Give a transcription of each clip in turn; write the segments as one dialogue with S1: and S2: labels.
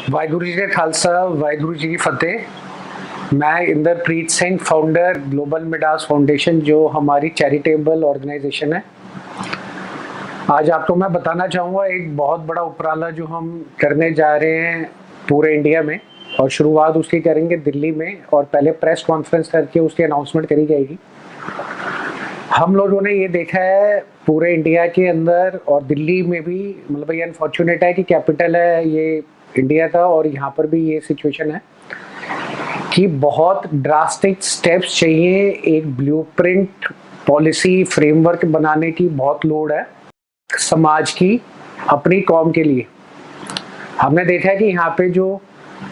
S1: वाहिगुरु जी का खालसा, वाहिगुरु जी की फतेह। मैं Inderpreet Singh, founder global Midas foundation, जो हमारी चैरिटेबल ऑर्गेनाइजेशन है। आज आपको मैं बताना चाहूँगा एक बहुत बड़ा उपराला जो हम करने जा रहे हैं पूरे इंडिया में, और शुरुआत उसकी करेंगे दिल्ली में, और पहले प्रेस कॉन्फ्रेंस करके उसकी अनाउंसमेंट करी जाएगी। हम लोगों ने ये देखा है पूरे इंडिया के अंदर और दिल्ली में भी, मतलब ये अनफॉर्चुनेट है कि कैपिटल है ये इंडिया का, और यहाँ पर भी ये सिचुएशन है कि बहुत ड्रास्टिक स्टेप्स चाहिए। एक ब्लूप्रिंट पॉलिसी फ्रेमवर्क बनाने की बहुत लोड है समाज की, अपनी कौम के लिए। हमने देखा है कि यहाँ पे जो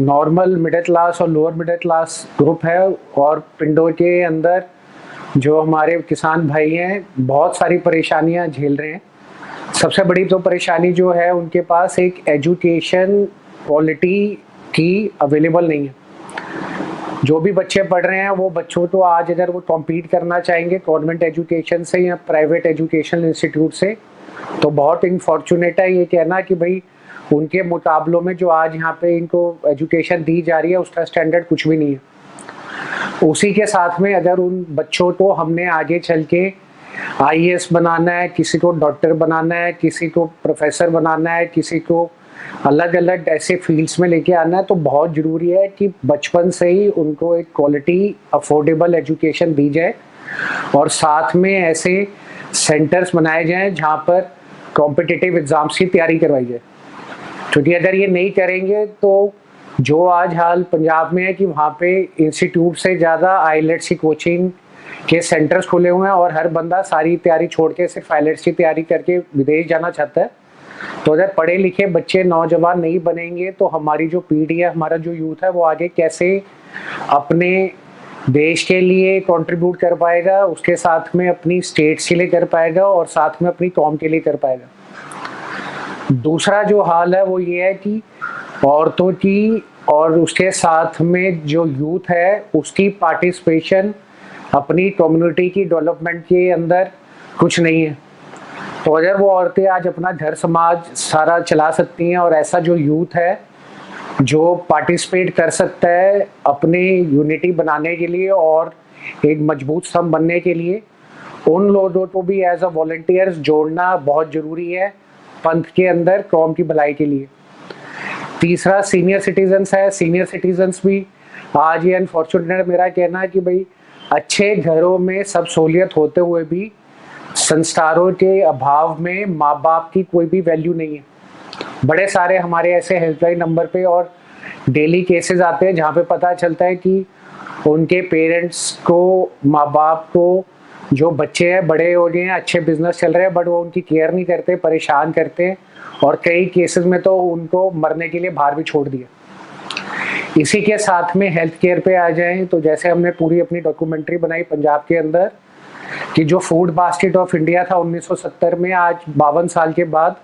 S1: नॉर्मल मिडिल क्लास और लोअर मिडिल क्लास ग्रुप है, और पिंडों के अंदर जो हमारे किसान भाई हैं, बहुत सारी परेशानियां झेल रहे हैं। सबसे बड़ी तो परेशानी जो है, उनके पास एक एजुकेशन क्वालिटी की अवेलेबल नहीं है। जो भी बच्चे पढ़ रहे हैं वो बच्चों तो आज अगर वो कॉम्पीट करना चाहेंगे गवर्नमेंट एजुकेशन से या प्राइवेट एजुकेशनल इंस्टीट्यूट से, तो बहुत इनफॉर्चुनेट है ये कहना कि भाई उनके मुकाबलों में जो आज यहाँ पे इनको एजुकेशन दी जा रही है उसका स्टैंडर्ड कुछ भी नहीं है। उसी के साथ में अगर उन बच्चों को हमने आगे चल के आईएएस बनाना है, किसी को डॉक्टर बनाना है, किसी को प्रोफेसर बनाना है, किसी को अलग अलग ऐसे फील्ड्स में लेके आना है, तो बहुत ज़रूरी है कि बचपन से ही उनको एक क्वालिटी अफोर्डेबल एजुकेशन दी जाए, और साथ में ऐसे सेंटर्स बनाए जाएं जहां पर कॉम्पिटिटिव एग्जाम्स की तैयारी करवाई जाए। क्योंकि अगर ये नहीं करेंगे तो जो आज हाल पंजाब में है कि वहाँ पे इंस्टीट्यूट से ज़्यादा आईलेट्स की कोचिंग के सेंटर्स खुले हुए हैं, और हर बंदा सारी तैयारी छोड़ के सिर्फ आईलेट्स की तैयारी करके विदेश जाना चाहता है। तो अगर पढ़े लिखे बच्चे नौजवान नहीं बनेंगे तो हमारी जो पीढ़ी है, हमारा जो यूथ है, वो आगे कैसे अपने देश के लिए कंट्रीब्यूट कर पाएगा, उसके साथ में अपनी स्टेट्स के लिए कर पाएगा, और साथ में अपनी कौम के लिए कर पाएगा। दूसरा जो हाल है वो ये है कि औरतों की और उसके साथ में जो यूथ है उसकी पार्टिसिपेशन अपनी कम्युनिटी की डेवलपमेंट के अंदर कुछ नहीं है। तो अगर वो औरतें आज अपना घर समाज सारा चला सकती हैं, और ऐसा जो यूथ है जो पार्टिसिपेट कर सकता है अपने यूनिटी बनाने के लिए और एक मजबूत स्तंभ बनने के लिए, उन लोगों को भी एज अ वॉलंटियर्स जोड़ना बहुत ज़रूरी है पंथ के अंदर कौम की भलाई के लिए। तीसरा सीनियर सिटीजन्स है। सीनियर सिटीजन्स भी आज ये अनफॉर्चुनेट मेरा कहना है कि भाई अच्छे घरों में सब सहूलियत होते हुए भी संस्कारों के अभाव में माँ बाप की कोई भी वैल्यू नहीं है। बड़े सारे हमारे ऐसे हेल्पलाइन नंबर पे और डेली केसेस आते हैं जहाँ पे पता चलता है कि उनके पेरेंट्स को, माँ बाप को, जो बच्चे हैं बड़े हो गए हैं, अच्छे बिजनेस चल रहे हैं, बट वो उनकी केयर नहीं करते, परेशान करते हैं, और कई केसेस में तो उनको मरने के लिए बाहर भी छोड़ दिया। इसी के साथ में हेल्थ केयर पे आ जाएं तो जैसे हमने पूरी अपनी डॉक्यूमेंट्री बनाई पंजाब के अंदर कि जो फूड बास्केट ऑफ इंडिया था 1970 में, आज 52 साल के बाद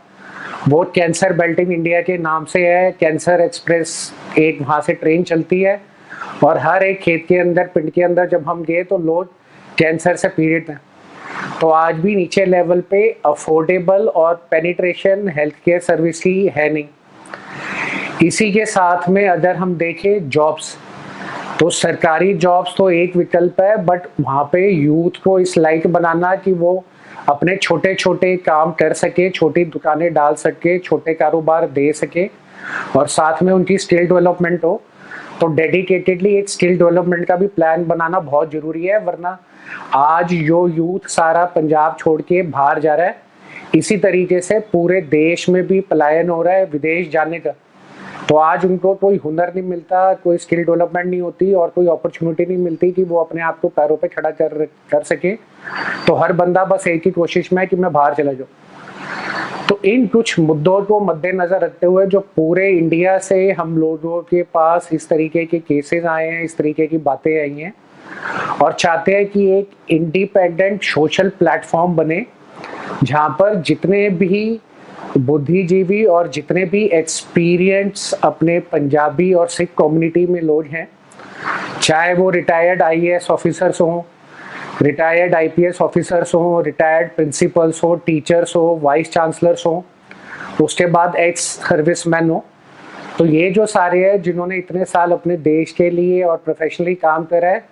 S1: वो कैंसर बेल्टिंग इंडिया के नाम से है। कैंसर एक्सप्रेस एक वहाँ से ट्रेन चलती है, और हर एक खेत के अंदर, पिंड के अंदर जब हम गए तो लोग कैंसर से पीड़ित हैं। तो आज भी नीचे लेवल पे अफोर्डेबल और पेनिट्रेशन हेल्थ केयर सर्विस की है नहीं। इसी के साथ में अगर हम देखें जॉब्स, तो सरकारी जॉब्स तो एक विकल्प है, बट वहाँ पे यूथ को इस लायक बनाना कि वो अपने छोटे छोटे काम कर सके, छोटी दुकानें डाल सके, छोटे कारोबार दे सके, और साथ में उनकी स्किल डेवलपमेंट हो, तो डेडिकेटेडली एक स्किल डेवलपमेंट का भी प्लान बनाना बहुत जरूरी है। वरना आज जो यूथ सारा पंजाब छोड़ के बाहर जा रहा है, इसी तरीके से पूरे देश में भी पलायन हो रहा है विदेश जाने का। तो आज उनको कोई हुनर नहीं मिलता, कोई स्किल डेवलपमेंट नहीं होती, और कोई अपॉर्चुनिटी नहीं मिलती कि वो अपने आप को पैरों पे खड़ा कर सके। तो हर बंदा बस एक ही कोशिश में है कि मैं बाहर चला जाऊँ। तो इन कुछ मुद्दों को मद्देनजर रखते हुए जो पूरे इंडिया से हम लोगों के पास इस तरीके के केसेस आए हैं, इस तरीके की बातें आई हैं, और चाहते हैं कि एक इंडिपेंडेंट सोशल प्लेटफॉर्म बने जहाँ पर जितने भी बुद्धिजीवी और जितने भी एक्सपीरियंस अपने पंजाबी और सिख कम्युनिटी में लोग हैं, चाहे वो रिटायर्ड आईएएस ऑफिसर्स हों, रिटायर्ड आईपीएस ऑफिसर्स हों, रिटायर्ड प्रिंसिपल्स हो, टीचर्स हो, वाइस चांसलर्स हो, उसके बाद एक्स सर्विसमैन हो, तो ये जो सारे हैं जिन्होंने इतने साल अपने देश के लिए और प्रोफेशनली काम करा है,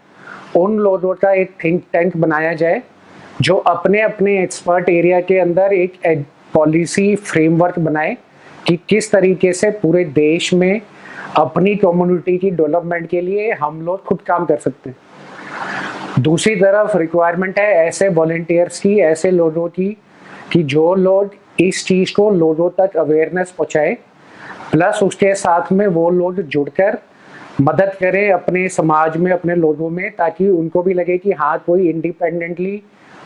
S1: उन लोगों का एक थिंक टैंक बनाया जाए जो अपने अपने एक्सपर्ट एरिया के अंदर एक पॉलिसी फ्रेमवर्क बनाए कि किस तरीके से पूरे देश में अपनी कम्युनिटी की डेवलपमेंट के लिए हम लोग खुद काम कर सकते हैं। दूसरी तरफ रिक्वायरमेंट है ऐसे वॉलंटियर्स की, ऐसे लोगों की कि जो लोग इस चीज़ को लोगों तक अवेयरनेस पहुँचाए, प्लस उसके साथ में वो लोग जुड़कर मदद करें अपने समाज में, अपने लोगों में, ताकि उनको भी लगे कि हाँ कोई इंडिपेंडेंटली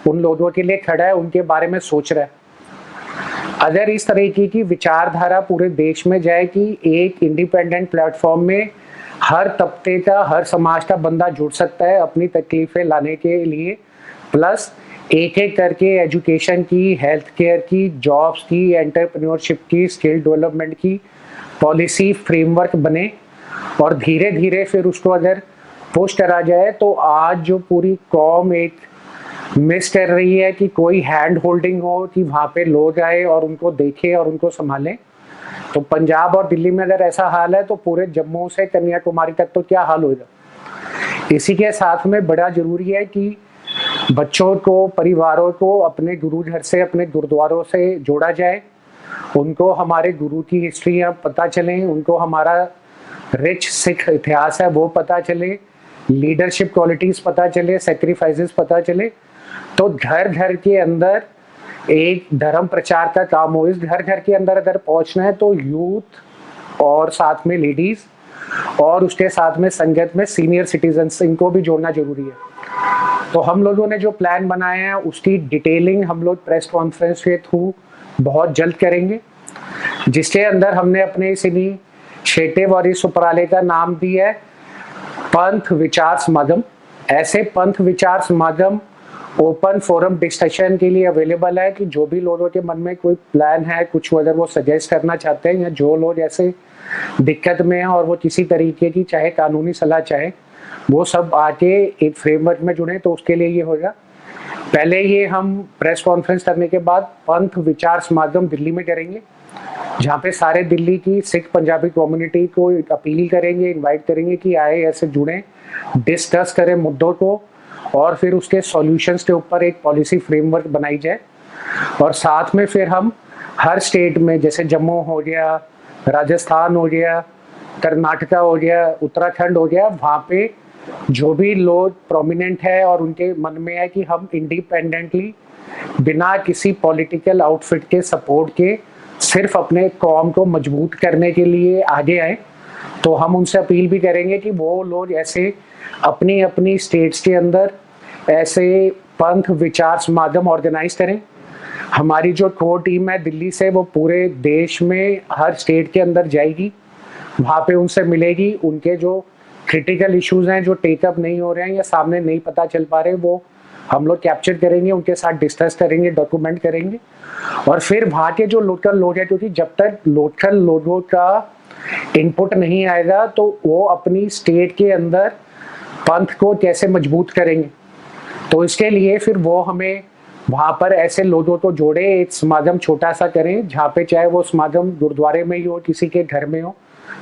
S1: उन लोगों के लिए खड़ा है, उनके बारे में सोच रहा है। अगर इस तरीके की विचारधारा पूरे देश में जाए कि एक इंडिपेंडेंट प्लेटफॉर्म में हर तबके का, हर समाज का बंदा जुड़ सकता है अपनी तकलीफें लाने के लिए, प्लस एक एक करके एजुकेशन की, हेल्थ केयर की, जॉब्स की, एंटरप्रेन्योरशिप की, स्किल डेवलपमेंट की पॉलिसी फ्रेमवर्क बने और धीरे धीरे फिर उसको अगर पुश करा जाए, तो आज जो पूरी कौम एक मिस कर रही है कि कोई हैंड होल्डिंग हो, कि वहाँ पे लोग आए और उनको देखे और उनको संभालें। तो पंजाब और दिल्ली में अगर ऐसा हाल है तो पूरे जम्मू से कन्याकुमारी तक तो क्या हाल होगा। इसी के साथ में बड़ा जरूरी है कि बच्चों को, परिवारों को अपने गुरु घर से, अपने गुरुद्वारों से जोड़ा जाए, उनको हमारे गुरु की हिस्ट्रियाँ पता चलें, उनको हमारा रिच सिख इतिहास है वो पता चले, लीडरशिप क्वालिटीज पता चले, सेक्रीफाइसेस पता चले। तो घर घर के अंदर एक धर्म प्रचार का काम हो। इस घर घर के अंदर अगर पहुंचना है तो यूथ और साथ में लेडीज और उसके साथ में संगत में सीनियर सिटीजन्स, इनको भी जोड़ना जरूरी है। तो हम लोगों ने जो प्लान बनाए हैं उसकी डिटेलिंग हम लोग प्रेस कॉन्फ्रेंस के थ्रू बहुत जल्द करेंगे, जिसके अंदर हमने अपने इस इनिशिएटिव और इस उपराले का नाम दिया है पंथ विचार समागम। ऐसे पंथ विचार समागम ओपन फोरम डिस्कशन के लिए अवेलेबल है कि जो भी लोगों के मन में कोई प्लान है, कुछ अगर वो सजेस्ट करना चाहते हैं, या जो लोग ऐसे दिक्कत में हैं और वो किसी तरीके की चाहे कानूनी सलाह चाहे, वो सब आके एक फ्रेमवर्क में जुड़े, तो उसके लिए ये होगा। पहले ये हम प्रेस कॉन्फ्रेंस करने के बाद पंथ विचार समागम दिल्ली में करेंगे, जहाँ पे सारे दिल्ली की सिख पंजाबी कम्युनिटी को अपील करेंगे, इनवाइट करेंगे कि आए, ऐसे जुड़ें, डिस्कस करें मुद्दों को और फिर उसके सॉल्यूशंस के ऊपर एक पॉलिसी फ्रेमवर्क बनाई जाए। और साथ में फिर हम हर स्टेट में, जैसे जम्मू हो गया, राजस्थान हो गया, कर्नाटका हो गया, उत्तराखंड हो गया, वहाँ पे जो भी लोग प्रोमिनेंट है और उनके मन में है कि हम इंडिपेंडेंटली बिना किसी पॉलिटिकल आउटफिट के सपोर्ट के सिर्फ अपने कौम को मजबूत करने के लिए आगे आए, तो हम उनसे अपील भी करेंगे कि वो लोग ऐसे अपनी अपनी स्टेट्स के अंदर ऐसे पंथ विचार समागम ऑर्गेनाइज करें। हमारी जो कोर टीम है दिल्ली से, वो पूरे देश में हर स्टेट के अंदर जाएगी, वहाँ पे उनसे मिलेगी, उनके जो क्रिटिकल इश्यूज हैं, जो टेकअप नहीं हो रहे हैं या सामने नहीं पता चल पा रहे, वो हम लोग कैप्चर करेंगे, उनके साथ डिस्कस करेंगे, डॉक्यूमेंट करेंगे। और फिर वहाँ के जो लोकल लोग हैं, क्योंकि जब तक लोकल लोगों का इनपुट नहीं आएगा तो वो अपनी स्टेट के अंदर पंथ को कैसे मजबूत करेंगे। तो इसके लिए फिर वो हमें वहाँ पर ऐसे लोगों को जोड़े, एक समागम छोटा सा करें, जहाँ पे चाहे वो समागम गुरुद्वारे में ही हो, किसी के घर में हो,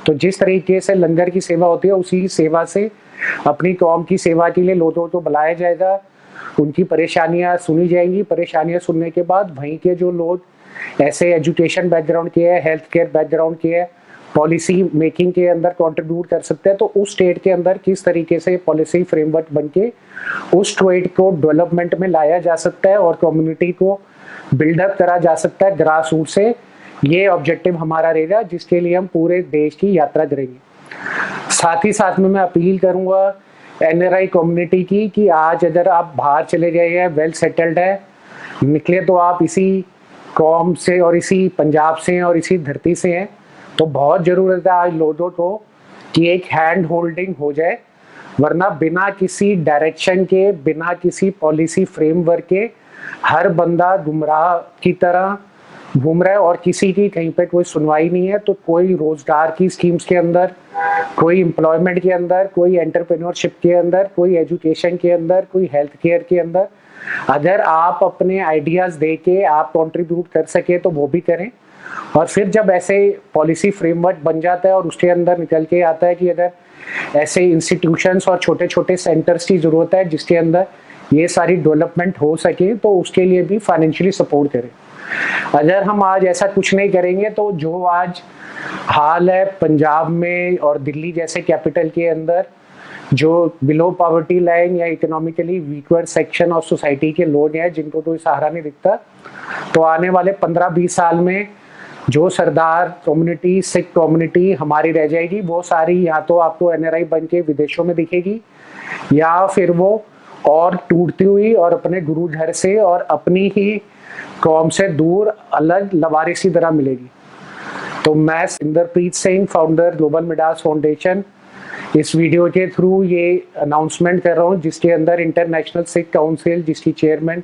S1: तो जिस तरीके से लंगर की सेवा होती है उसी सेवा से अपनी कौम की सेवा के लिए लोगों को बुलाया जाएगा, उनकी परेशानियां सुनी जाएंगी। परेशानियां सुनने के बाद वहीं के जो लोग ऐसे एजुकेशन बैकग्राउंड के हैं, हेल्थ केयर बैकग्राउंड के हैं, पॉलिसी मेकिंग के अंदर कंट्रीब्यूट कर सकते हैं, तो उस स्टेट के अंदर किस तरीके से पॉलिसी फ्रेमवर्क बनके उस स्टेट को डेवलपमेंट में लाया जा सकता है और कम्युनिटी को बिल्डअप करा जा सकता है ग्रास रूट से, ये ऑब्जेक्टिव हमारा रहेगा, जिसके लिए हम पूरे देश की यात्रा करेंगे। साथ ही साथ में मैं अपील करूंगा एनआरआई कम्युनिटी की कि आज अगर आप बाहर चले गए हैं, वेल सेटल्ड है, निकले तो आप इसी कौम से और इसी पंजाब से और इसी धरती से हैं, तो बहुत ज़रूरत है आज लोगों को कि एक हैंड होल्डिंग हो जाए, वरना बिना किसी डायरेक्शन के, बिना किसी पॉलिसी फ्रेमवर्क के हर बंदा गुमराह की तरह घूम रहा है और किसी की कहीं पे कोई सुनवाई नहीं है। तो कोई रोजगार की स्कीम्स के अंदर, कोई एम्प्लॉयमेंट के अंदर, कोई एंटरप्रेन्योरशिप के अंदर, कोई एजुकेशन के अंदर, कोई हेल्थ केयर के अंदर अगर आप अपने आइडियाज़ दे के आप कंट्रीब्यूट कर सके तो वो भी करें। और फिर जब ऐसे पॉलिसी फ्रेमवर्क बन जाता है और उसके अंदर निकल के आता है कि अगर ऐसे इंस्टीट्यूशंस और छोटे छोटे सेंटर्स की ज़रूरत है जिसके अंदर ये सारी डेवलपमेंट हो सके, तो उसके लिए भी फाइनेंशियली सपोर्ट करें। अगर हम आज ऐसा कुछ नहीं करेंगे तो जो आज हाल है पंजाब में और दिल्ली जैसे कैपिटल के अंदर, जो बिलो पॉवर्टी लाइन या economically weaker section of society के लोग हैं जिनको कोई सहारा नहीं दिखता, तो आने वाले 15-20 साल में जो सरदार कम्युनिटी, सिख कम्युनिटी हमारी रह जाएगी, वो सारी या तो आपको एनआरआई बन के विदेशों में दिखेगी या फिर वो और टूटती हुई और अपने गुरु घर से और अपनी ही कौम से दूर अलग लवारिसी तरह मिलेगी। तो मैं Inderpreet Singh, founder global Midas foundation, इस वीडियो के थ्रू ये अनाउंसमेंट कर रहा हूँ जिसके अंदर इंटरनेशनल सिख काउंसिल, जिसकी चेयरमैन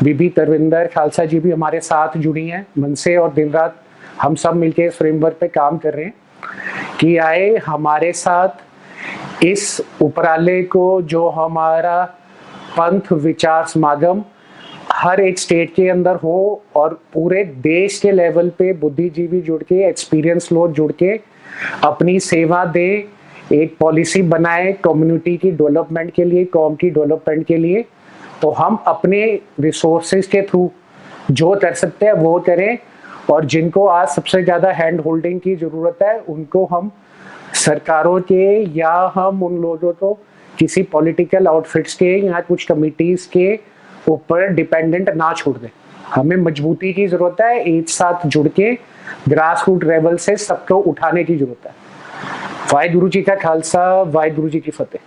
S1: बीबी तरविंदर खालसा जी भी हमारे साथ जुड़ी हैं। मन से और दिन रात हम सब मिलके इस फ्रेमवर्क पे काम कर रहे हैं कि आए हमारे साथ इस उपराले को, जो हमारा पंथ विचार समागम हर एक स्टेट के अंदर हो और पूरे देश के लेवल पे बुद्धिजीवी जुड़ के, एक्सपीरियंस लोग जुड़ के अपनी सेवा दे, एक पॉलिसी बनाए कम्युनिटी की डेवलपमेंट के लिए, कौम की डेवलपमेंट के लिए। तो हम अपने रिसोर्सेज के थ्रू जो कर सकते हैं वो करें, और जिनको आज सबसे ज़्यादा हैंड होल्डिंग की ज़रूरत है उनको हम सरकारों के या हम उन लोगों को किसी पॉलिटिकल आउटफिट्स के या कुछ कमिटीज़ के ऊपर डिपेंडेंट ना छोड़ दें। हमें मजबूती की ज़रूरत है, एक साथ जुड़ के ग्रास रूट लेवल से सबको उठाने की ज़रूरत है। वाहिगुरु जी का खालसा, वाहिगुरु जी की फतेह।